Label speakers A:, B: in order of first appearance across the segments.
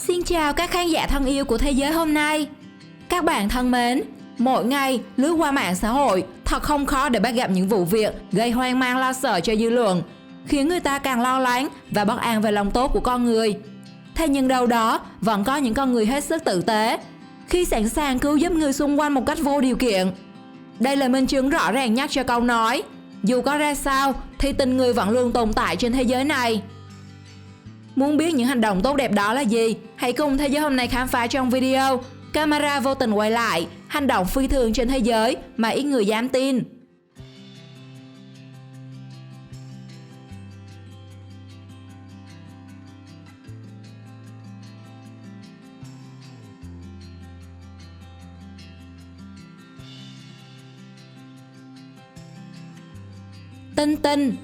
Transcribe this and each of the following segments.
A: Xin chào các khán giả thân yêu của thế giới hôm nay. Các bạn thân mến, mỗi ngày lướt qua mạng xã hội, thật không khó để bắt gặp những vụ việc gây hoang mang lo sợ cho dư luận, khiến người ta càng lo lắng và bất an về lòng tốt của con người. Thế nhưng đâu đó vẫn có những con người hết sức tử tế, khi sẵn sàng cứu giúp người xung quanh một cách vô điều kiện. Đây là minh chứng rõ ràng nhất cho câu nói, dù có ra sao thì tình người vẫn luôn tồn tại trên thế giới này. Muốn biết những hành động tốt đẹp đó là gì? Hãy cùng thế giới hôm nay khám phá trong video Camera vô tình quay lại, hành động phi thường trên thế giới mà ít người dám tin. Tinh Tinh.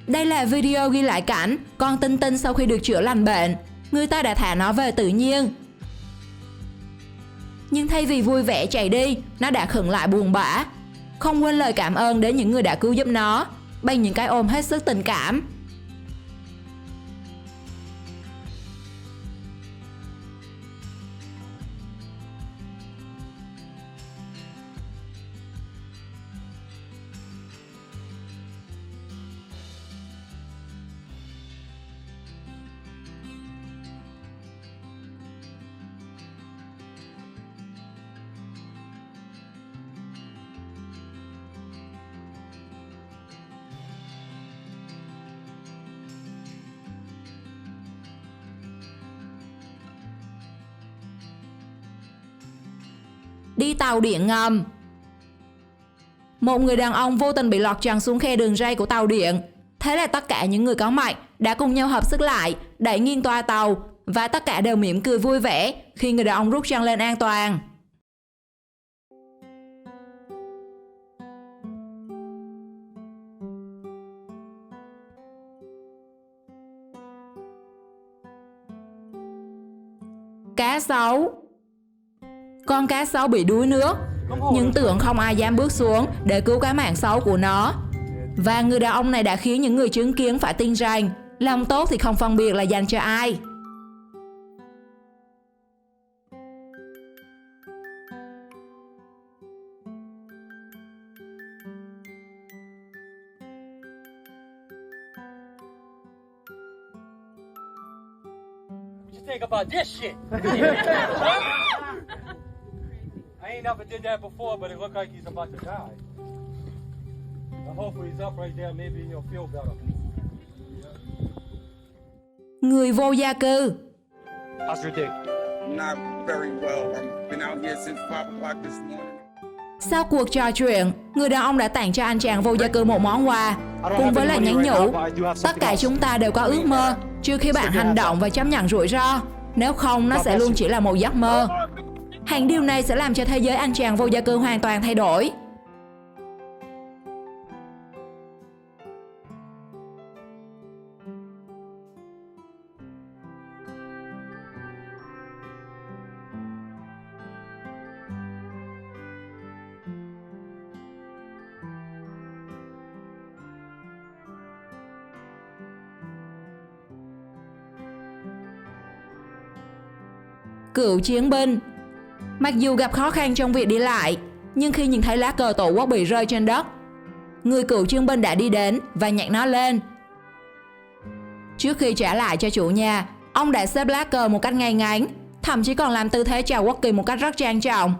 A: Đây là video ghi lại cảnh con Tinh Tinh sau khi được chữa lành bệnh, người ta đã thả nó về tự nhiên. Nhưng thay vì vui vẻ chạy đi, nó đã khựng lại buồn bã, không quên lời cảm ơn đến những người đã cứu giúp nó bằng những cái ôm hết sức tình cảm. Đi tàu điện ngầm. Một người đàn ông vô tình bị lọt trần xuống khe đường ray của tàu điện. Thế là tất cả những người có mặt đã cùng nhau hợp sức lại, đẩy nghiêng toa tàu, và tất cả đều mỉm cười vui vẻ khi người đàn ông rút chân lên an toàn. Cá sấu. Con cá sấu bị đuối nước, nhưng tưởng không ai dám bước xuống để cứu cái mạng sống của nó. Và người đàn ông này đã khiến những người chứng kiến phải tin rằng lòng tốt thì không phân biệt là dành cho ai.
B: Think about this shit. I ain't never did that before, but it looked like he's about to die. Now hopefully he's up right there, maybe he'll feel better.
A: Người vô gia cư.
B: How's your day?
C: Not very well. I've been out here since 5 o'clock this morning.
A: Sau cuộc trò chuyện, người đàn ông đã tặng cho anh chàng vô gia cư một món quà, cùng với lời nhắn nhủ, tất cả chúng ta đều có ước mơ trước khi bạn hành động và chấp nhận rủi ro, nếu không nó sẽ luôn chỉ là một giấc mơ. Hẳn điều này sẽ làm cho thế giới anh chàng vô gia cư hoàn toàn thay đổi. Cựu chiến binh. Mặc dù gặp khó khăn trong việc đi lại, nhưng khi nhìn thấy lá cờ tổ quốc bị rơi trên đất, người cựu chiến binh đã đi đến và nhặt nó lên. Trước khi trả lại cho chủ nhà, ông đã xếp lá cờ một cách ngay ngắn, thậm chí còn làm tư thế chào quốc kỳ một cách rất trang trọng.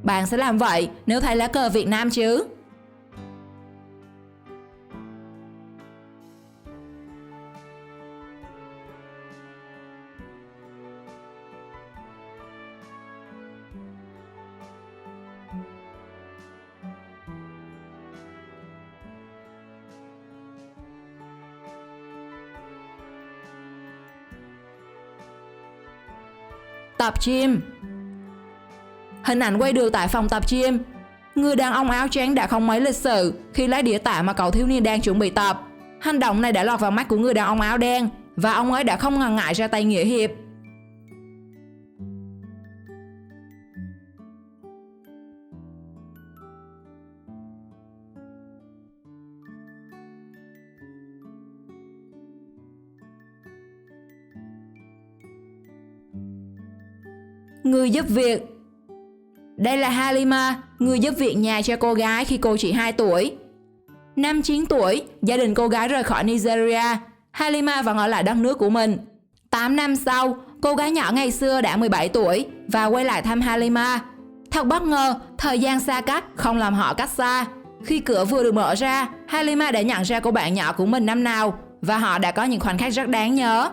A: Bạn sẽ làm vậy nếu thấy lá cờ Việt Nam chứ? Tập gym. Hình ảnh quay được tại phòng tập gym. Người đàn ông áo trắng đã không mấy lịch sự khi lấy đĩa tạ mà cậu thiếu niên đang chuẩn bị tập. Hành động này đã lọt vào mắt của người đàn ông áo đen, và ông ấy đã không ngần ngại ra tay nghĩa hiệp. Người giúp việc. Đây là Halima, người giúp việc nhà cho cô gái khi cô chỉ 2 tuổi. Năm 9 tuổi, gia đình cô gái rời khỏi Nigeria. Halima vẫn ở lại đất nước của mình. 8 năm sau, cô gái nhỏ ngày xưa đã 17 tuổi và quay lại thăm Halima. Thật bất ngờ, thời gian xa cách không làm họ cách xa. Khi cửa vừa được mở ra, Halima đã nhận ra cô bạn nhỏ của mình năm nào và họ đã có những khoảnh khắc rất đáng nhớ.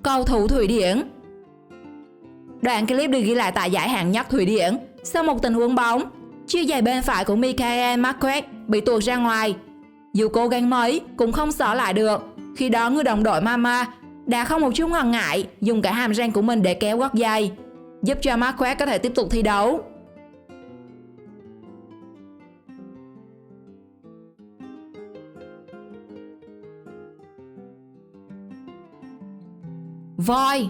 A: Cầu thủ Thụy Điển. Đoạn clip được ghi lại tại giải hạng nhất Thụy Điển. Sau một tình huống bóng, chiếc giày bên phải của Michael Marquez bị tuột ra ngoài. Dù cố gắng mấy cũng không xỏ lại được. Khi đó người đồng đội Mama đã không một chút ngần ngại dùng cả hàm răng của mình để kéo gót giày, giúp cho Marquez có thể tiếp tục thi đấu. Voi.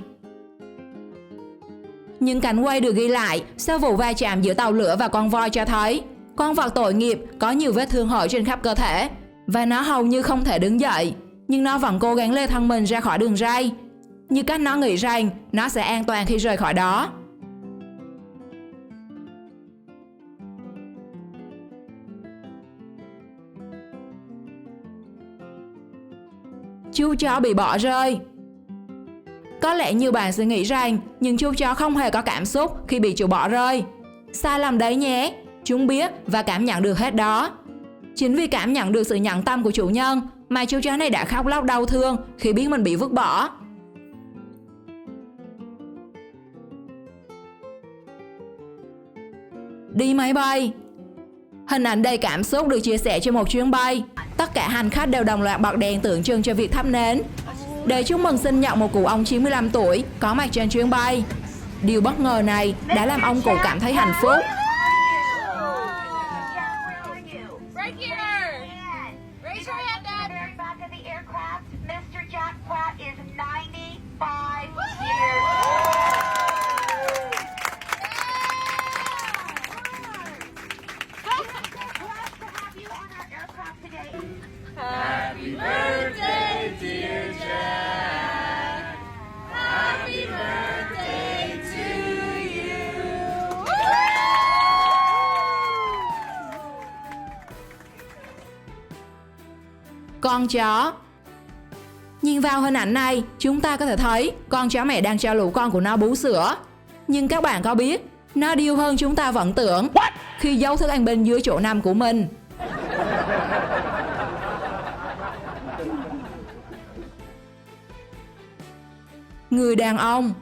A: Những cảnh quay được ghi lại sau vụ va chạm giữa tàu lửa và con voi cho thấy con vật tội nghiệp có nhiều vết thương hở trên khắp cơ thể và nó hầu như không thể đứng dậy, nhưng nó vẫn cố gắng lê thân mình ra khỏi đường ray, như cách nó nghĩ rằng nó sẽ an toàn khi rời khỏi đó. Chú chó bị bỏ rơi. Có lẽ nhiều bạn sẽ nghĩ rằng những chú chó không hề có cảm xúc khi bị chủ bỏ rơi. Sai lầm đấy nhé, chúng biết và cảm nhận được hết đó. Chính vì cảm nhận được sự nhẫn tâm của chủ nhân mà chú chó này đã khóc lóc đau thương khi biết mình bị vứt bỏ. Đi máy bay. Hình ảnh đầy cảm xúc được chia sẻ trên một chuyến bay. Tất cả hành khách đều đồng loạt bật đèn tượng trưng cho việc thắp nến để chúc mừng sinh nhật một cụ ông 95 tuổi có mặt trên chuyến bay. Điều bất ngờ này đã làm ông cụ cảm thấy hạnh phúc.
D: Happy birthday, dear Jack. Happy birthday to you.
A: Con chó. Nhìn vào hình ảnh này, chúng ta có thể thấy con chó mẹ đang cho lũ con của nó bú sữa. Nhưng các bạn có biết, nó điêu hơn chúng ta vẫn tưởng khi giấu thức ăn bên dưới chỗ nằm của mình. Người đàn ông.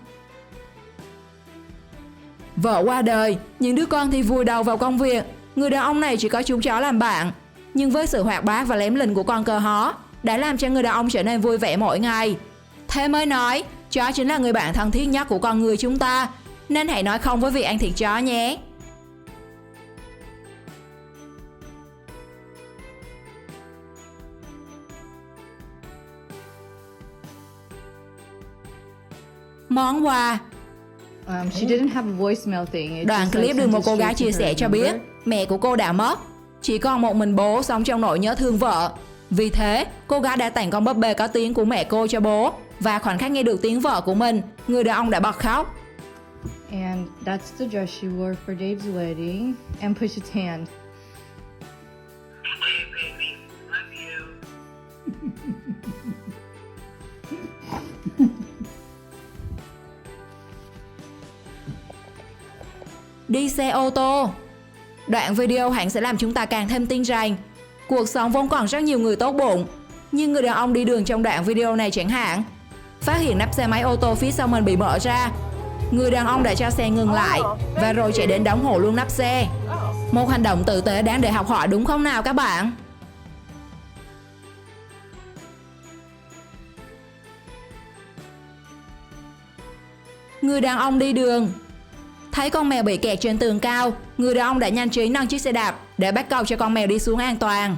A: Vợ qua đời, những đứa con thì vùi đầu vào công việc. Người đàn ông này chỉ có chú chó làm bạn, nhưng với sự hoạt bát và lém lỉnh của con cờ hó đã làm cho người đàn ông trở nên vui vẻ mỗi ngày. Thế mới nói, chó chính là người bạn thân thiết nhất của con người chúng ta, nên hãy nói không với việc ăn thịt chó nhé. Món quà.
D: She didn't have a voicemail thing.
A: Đoạn clip được một cô gái chia sẻ cho biết mẹ của cô đã mất, chỉ còn một mình bố sống trong nỗi nhớ thương vợ. Vì thế, cô gái đã tặng con búp bê có tiếng của mẹ cô cho bố, và khoảnh khắc nghe được tiếng vợ của mình, người đàn ông đã bật khóc.
D: And that's the dress she wore for Dave's wedding. And push its hand.
A: Đi xe ô tô. Đoạn video hẳn sẽ làm chúng ta càng thêm tin rằng cuộc sống vốn còn rất nhiều người tốt bụng, nhưng người đàn ông đi đường trong đoạn video này chẳng hạn phát hiện nắp xe máy ô tô phía sau mình bị mở ra. Người đàn ông đã cho xe ngừng lại và rồi chạy đến đóng hộ luôn nắp xe. Một hành động tử tế đáng để học hỏi đúng không nào các bạn? Người đàn ông đi đường. Thấy con mèo bị kẹt trên tường cao, người đàn ông đã nhanh trí nâng chiếc xe đạp để bắt cầu cho con mèo đi xuống an toàn.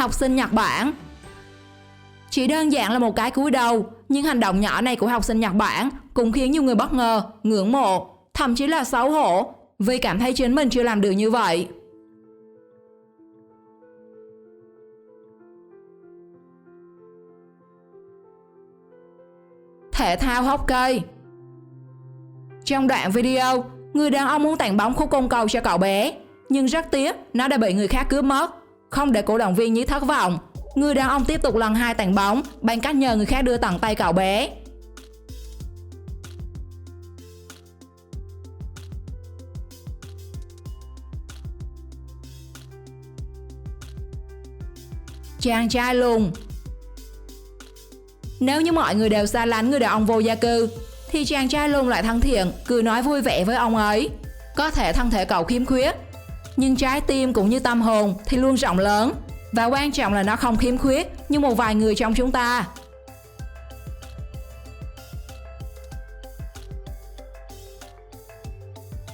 A: Học sinh Nhật Bản. Chỉ đơn giản là một cái cúi đầu, nhưng hành động nhỏ này của học sinh Nhật Bản cũng khiến nhiều người bất ngờ, ngưỡng mộ, thậm chí là xấu hổ vì cảm thấy chính mình chưa làm được như vậy. Thể thao hockey. Trong đoạn video, người đàn ông muốn tặng bóng khúc côn cầu cho cậu bé, nhưng rất tiếc nó đã bị người khác cướp mất. Không để cổ động viên Nhí thất vọng, người đàn ông tiếp tục lần 2 tặng bóng bằng cách nhờ người khác đưa tận tay cậu bé. Chàng trai lùn. Nếu như mọi người đều xa lánh người đàn ông vô gia cư, thì chàng trai lùn lại thân thiện, cười nói vui vẻ với ông ấy. Có thể thân thể cậu khiếm khuyết, nhưng trái tim cũng như tâm hồn thì luôn rộng lớn. Và quan trọng là nó không khiếm khuyết như một vài người trong chúng ta.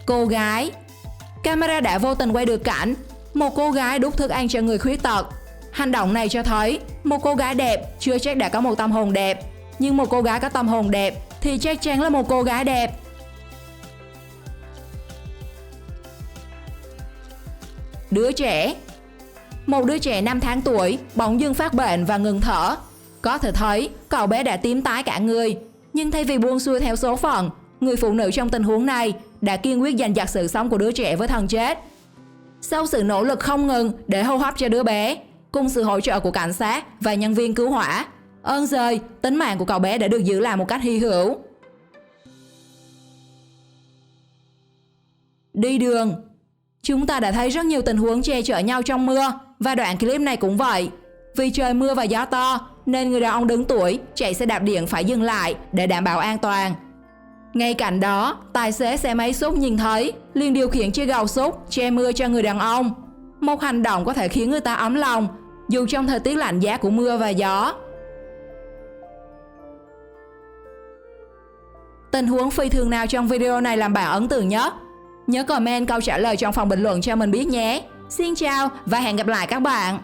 A: Cô gái. Camera đã vô tình quay được cảnh một cô gái đút thức ăn cho người khuyết tật. Hành động này cho thấy một cô gái đẹp chưa chắc đã có một tâm hồn đẹp, nhưng một cô gái có tâm hồn đẹp thì chắc chắn là một cô gái đẹp. Đứa trẻ. Một đứa trẻ 5 tháng tuổi bỗng dưng phát bệnh và ngừng thở. Có thể thấy cậu bé đã tím tái cả người, nhưng thay vì buông xuôi theo số phận, người phụ nữ trong tình huống này đã kiên quyết giành giật sự sống của đứa trẻ với thần chết. Sau sự nỗ lực không ngừng để hô hấp cho đứa bé, cùng sự hỗ trợ của cảnh sát và nhân viên cứu hỏa, ơn giời, tính mạng của cậu bé đã được giữ lại một cách hy hữu. Đi đường. Chúng ta đã thấy rất nhiều tình huống che chở nhau trong mưa, và đoạn clip này cũng vậy. Vì trời mưa và gió to nên người đàn ông đứng tuổi chạy xe đạp điện phải dừng lại để đảm bảo an toàn. Ngay cạnh đó, tài xế xe máy xúc nhìn thấy liền điều khiển chiếc gầu xúc che mưa cho người đàn ông. Một hành động có thể khiến người ta ấm lòng dù trong thời tiết lạnh giá của mưa và gió. Tình huống phi thường nào trong video này làm bạn ấn tượng nhất? Nhớ comment câu trả lời trong phần bình luận cho mình biết nhé. Xin chào và hẹn gặp lại các bạn.